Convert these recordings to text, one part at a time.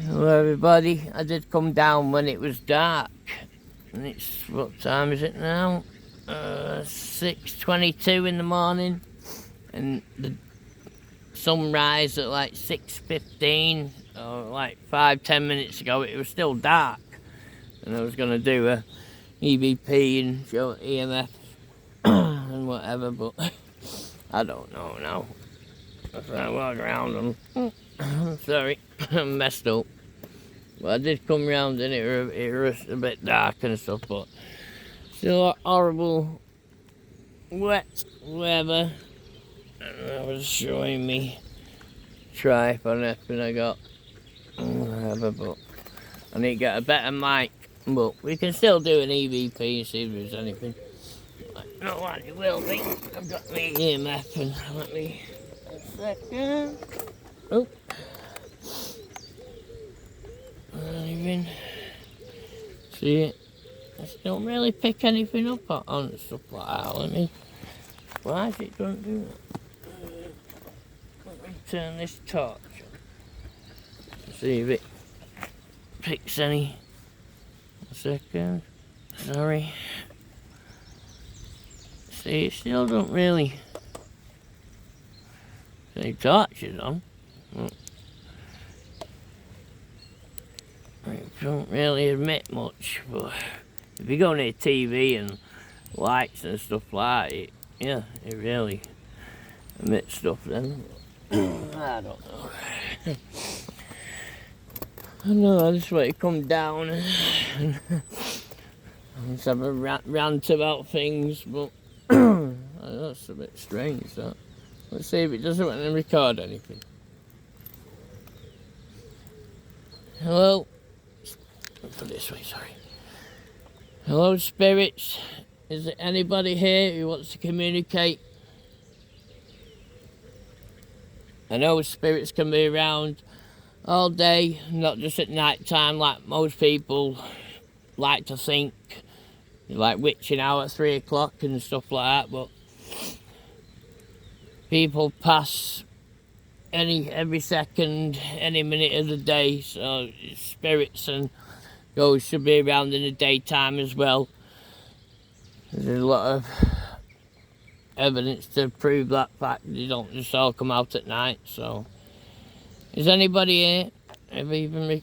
Hello everybody, I did come down when it was dark, and it's, what time is it now? 6:22 in the morning, and the sunrise at like 6:15, or like 5-10 minutes ago. It was still dark, and I was going to do a EVP and show EMF and whatever, but I don't know now. As I walk around, I'm sorry, I'm messed up. Well, I did come round and it was a bit dark and stuff, but still horrible wet weather. And I was showing me tripod and everything I got. Whatever, but I need to get a better mic. But we can still do an EVP and see if there's anything. I know what it will be. I've got my EMF and let me a second. Oh. Even see it. I still don't really pick anything up on stuff like that. Why is it don't do that? Let me turn this torch on. See if it picks any. A second. Sorry. See, it still don't really. Any torches on. It don't really emit much, but if you go near TV and lights and stuff like that, yeah, it really emits stuff then. I don't know. I know, I just want to come down and just have a rant about things, but that's a bit strange, that. Let's see if it doesn't want to record anything. Hello? Put it this way, sorry. Hello, spirits. Is there anybody here who wants to communicate? I know spirits can be around all day, not just at night time like most people like to think. Like witching hour at 3 o'clock and stuff like that, but people pass every second, any minute of the day, so spirits and ghosts should be around in the daytime as well. There's a lot of evidence to prove that fact. They don't just all come out at night, so. Is anybody here? Have even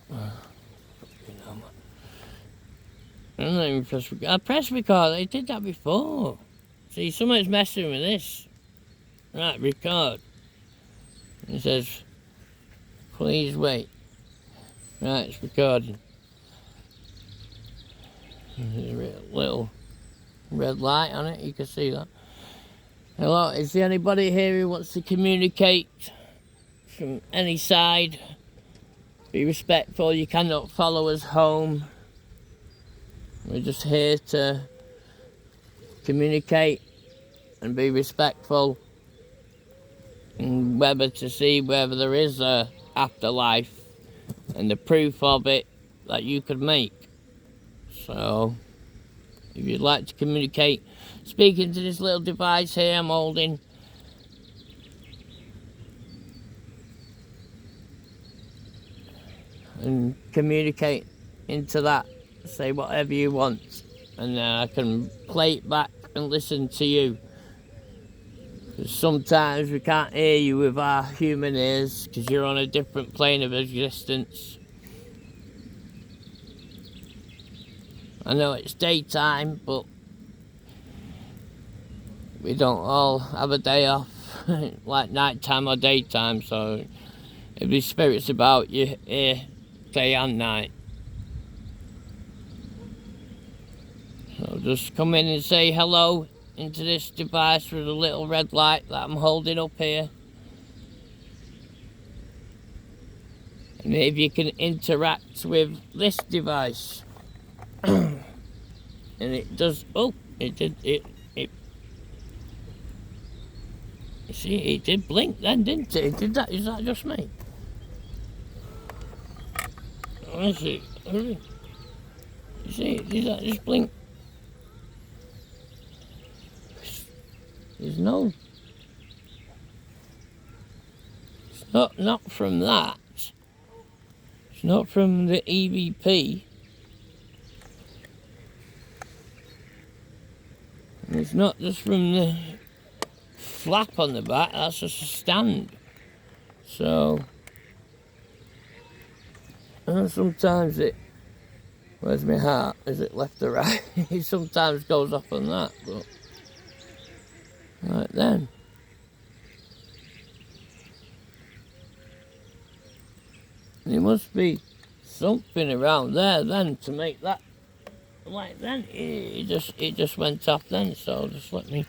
I don't even press record. I press record, I did that before. See, someone's messing with this. Right, record. It says, please wait. Right, it's recording. There's a little red light on it, you can see that. Hello, is there anybody here who wants to communicate from any side? Be respectful, you cannot follow us home. We're just here to communicate and be respectful, and whether to see whether there is a afterlife and the proof of it that you could make. So, if you'd like to communicate, speaking to this little device here I'm holding, and communicate into that, say whatever you want, and then I can play it back and listen to you. Because sometimes we can't hear you with our human ears because you're on a different plane of existence. I know it's daytime, but we don't all have a day off like nighttime or daytime, so if there's spirits about you here day and night. So just come in and say hello into this device with a little red light that I'm holding up here. And if you can interact with this device. And it does, oh, it did, you see, it did blink then, didn't it? It did that, is that just me? I see, you see, did that just blink? There's no, it's not from that. It's not from the EVP. And it's not just from the flap on the back, that's just a stand. So, sometimes it, where's my heart? Is it left or right? It sometimes goes off on that, but right then. There must be something around there then to make that like then. It just went off then, so just let me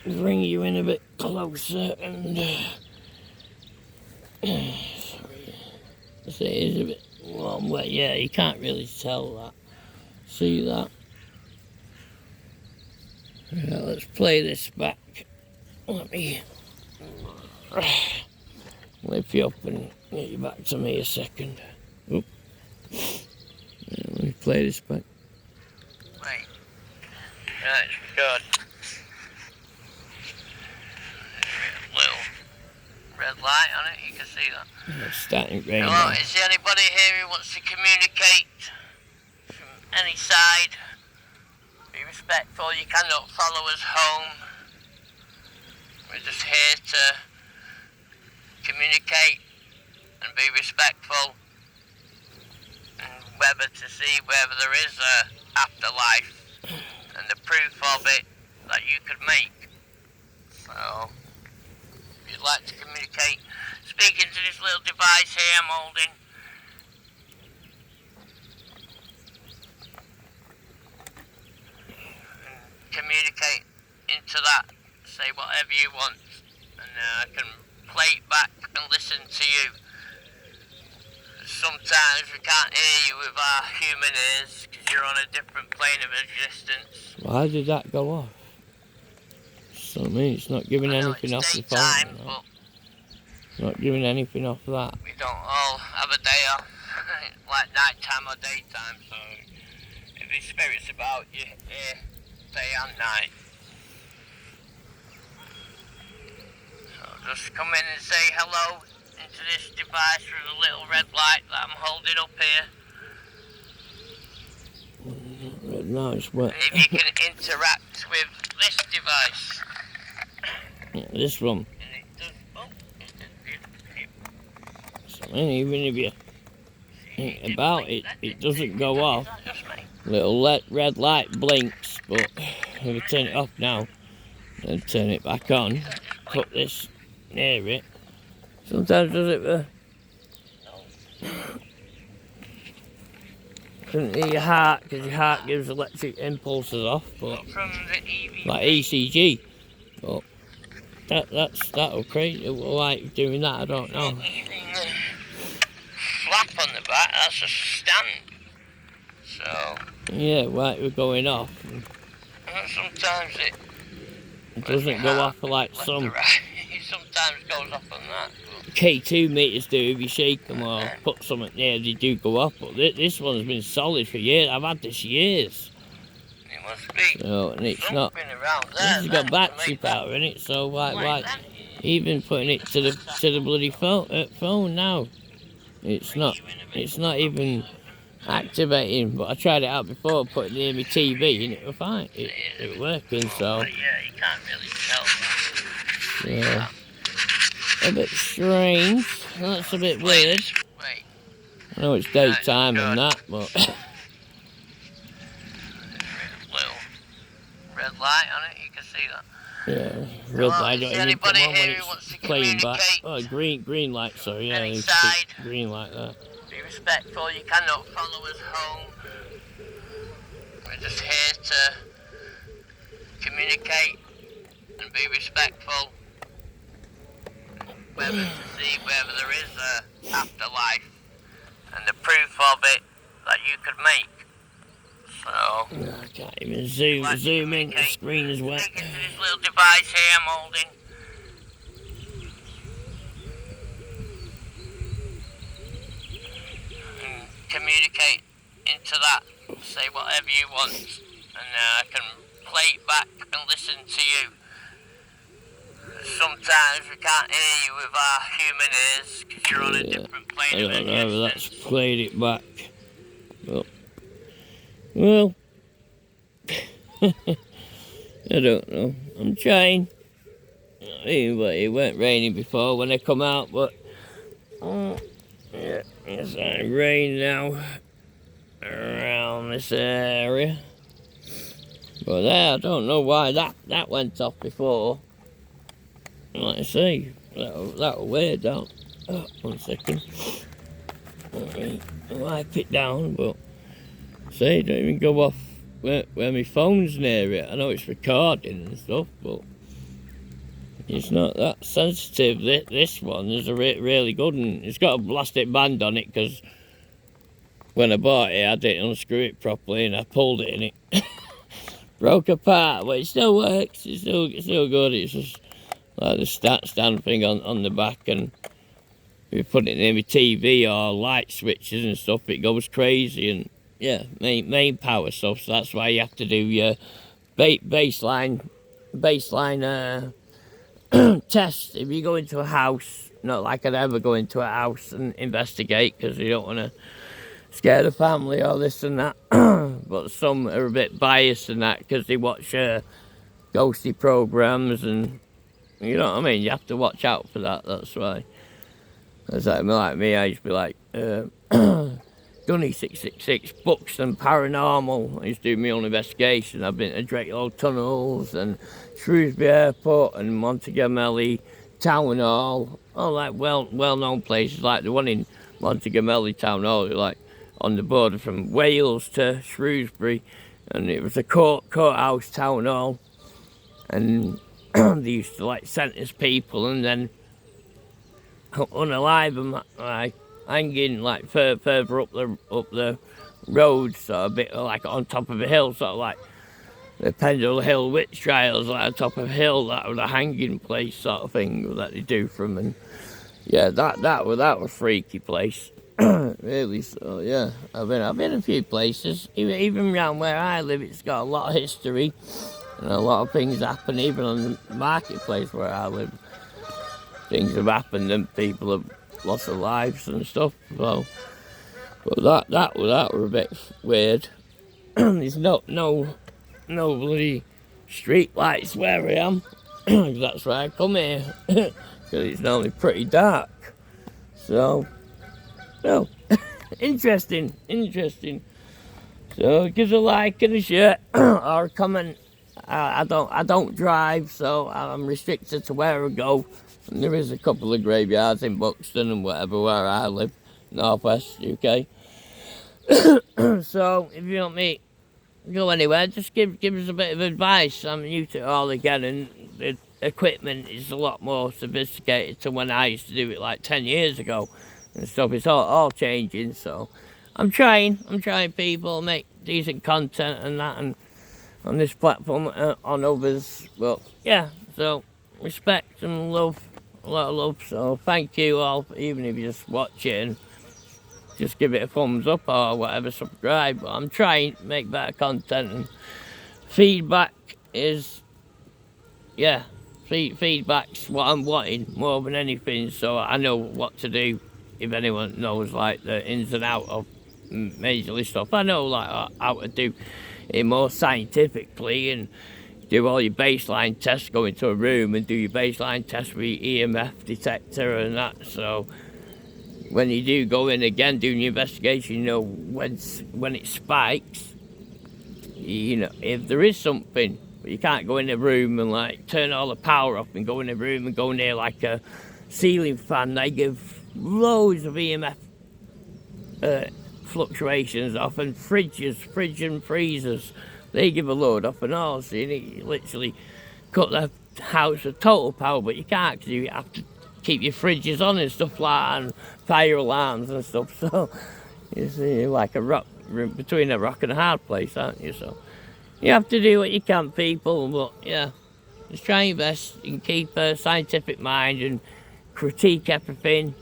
bring you in a bit closer and sorry. It is a bit warm wet, yeah, you can't really tell that. See that? Yeah, let's play this back. Let me lift you up and get you back to me a second. Oop. Yeah, let me play this back. Right. Right, good. Little red light on it, you can see that. Yeah, it's starting to rain. Hello, is there anybody here who wants to communicate from any side? Be respectful, you cannot follow us home. We're just here to communicate and be respectful, and whether to see whether there is a afterlife and the proof of it that you could make. So, if you'd like to communicate, speaking to this little device here I'm holding. Communicate into that, say whatever you want, and I can play it back and listen to you. Sometimes we can't hear you with our human ears because you're on a different plane of existence. Why did that go off? So I mean, it's not giving anything off the phone. Time, but it's not giving anything off that. We don't all have a day off, like night time or daytime. So if there's spirits about you, here, day and night. So just come in and say hello into this device through the little red light that I'm holding up here. No, it's wet. If you can interact with this device. Yeah, this one. And it does, so even if you think about it, it doesn't go off. Little red light blinks, but if I turn it off now and turn it back on, put this near it, sometimes does it couldn't hear your heart because your heart gives electric impulses off, but like ECG, but that'll crazy. Like doing that, I don't know. Flap on the back, that's a stand. So yeah, right, we're going off. Sometimes it doesn't go off like some. It sometimes goes off on that. K2 meters do if you shake them or put something there, they do go off. But this one's been solid for years. I've had this years. It must be. So, and it's not. This has got battery power in it, so like even putting it to the bloody phone now, it's not even activating. But I tried it out before, put it near my TV, and it was fine. It was working. So yeah, you can't really tell that. Yeah. A bit strange. That's a bit weird. I know it's daytime and that, but little red light on it, you can see that. Yeah, red light. Don't even come on when it's playing back. Oh, green light. Sorry, yeah, green light there. Be respectful. You cannot follow us home. We're just here to communicate and be respectful. Whether to see whether there is a afterlife and the proof of it that you could make. So no, I can't even zoom in. The screen is wet. Take it to this little device here I'm holding. And communicate into that. Say whatever you want, and I can play it back and listen to you. sometimes we can't hear you with our human ears because you're on a different plane of existence. I don't know, that's played it back. Well, I don't know. I'm trying. It weren't raining before when I come out, but yeah, it's like rain now around this area. But there, I don't know why that went off before. Like I say, that was weird. That. Oh, 1 second. I'll wipe it down, but say, don't even go off where my phone's near it. I know it's recording and stuff, but it's not that sensitive. This one is a really good one. It's got a plastic band on it because when I bought it, I didn't unscrew it properly and I pulled it and it broke apart. But it still works. It's still good. It's just like the stand thing on the back, and if you put it near my TV or light switches and stuff, it goes crazy. And yeah, main power stuff. So that's why you have to do your baseline test if you go into a house. Not like I'd ever go into a house and investigate because you don't want to scare the family or this and that. But some are a bit biased in that because they watch ghosty programs, and you know what I mean. You have to watch out for that. That's why. It's like me. I used to be like Gunny 666 books and paranormal. I used to do my own investigation. I've been to Drakelow Tunnels and Shrewsbury Airport and Montegamelli Town Hall. All like well-known places, like the one in Montegamelli Town Hall, like on the border from Wales to Shrewsbury, and it was a courthouse town hall, and they used to like sentence people and then unalive them, like hanging like further up the road, so a bit like on top of a hill, sort of like the Pendle Hill witch trials, like on top of a hill. That was a hanging place sort of thing that they do from, and yeah, that was a freaky place. Really. So yeah, I've been a few places. Even around where I live, it's got a lot of history and a lot of things happen. Even on the marketplace where I live, things have happened and people have lost their lives and stuff. So, but that was a bit weird. There's no bloody street lights where I am. That's why I come here, because it's normally pretty dark. So, well, interesting. So give us a like and a share or a comment. I don't drive, so I'm restricted to where I go. And there is a couple of graveyards in Buxton and whatever where I live, northwest UK. So if you want me to go anywhere, just give us a bit of advice. I'm new to it all again, and the equipment is a lot more sophisticated to when I used to do it like 10 years ago and stuff. It's all changing, so I'm trying people, make decent content and that, and on this platform, on others. But yeah, so respect and love, a lot of love. So thank you all, even if you just watch it and just give it a thumbs up or whatever, subscribe. But I'm trying to make better content, and feedback is, yeah, feedback's what I'm wanting more than anything, so I know what to do. If anyone knows like the ins and outs of majorly stuff, I know like how to do it more scientifically and do all your baseline tests. Go into a room and do your baseline test with your EMF detector and that. So when you do go in again doing your investigation, you know when it spikes. You know if there is something, but you can't go in a room and like turn all the power off and go in a room and go near like a ceiling fan. They give loads of EMF fluctuations off, and fridge and freezers, they give a load off and all. So you need to literally cut the house with total power, but you can't, because you have to keep your fridges on and stuff like that, and fire alarms and stuff. So you see, you're like a rock between a rock and a hard place, aren't you? So you have to do what you can, people. But yeah, just try your best and keep a scientific mind and critique everything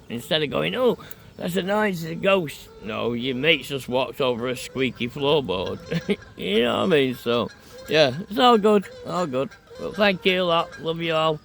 instead of going, oh, that's a noise, it's a ghost. No, your mate's just walked over a squeaky floorboard. You know what I mean? So yeah, it's all good. Well, thank you a lot. Love you all.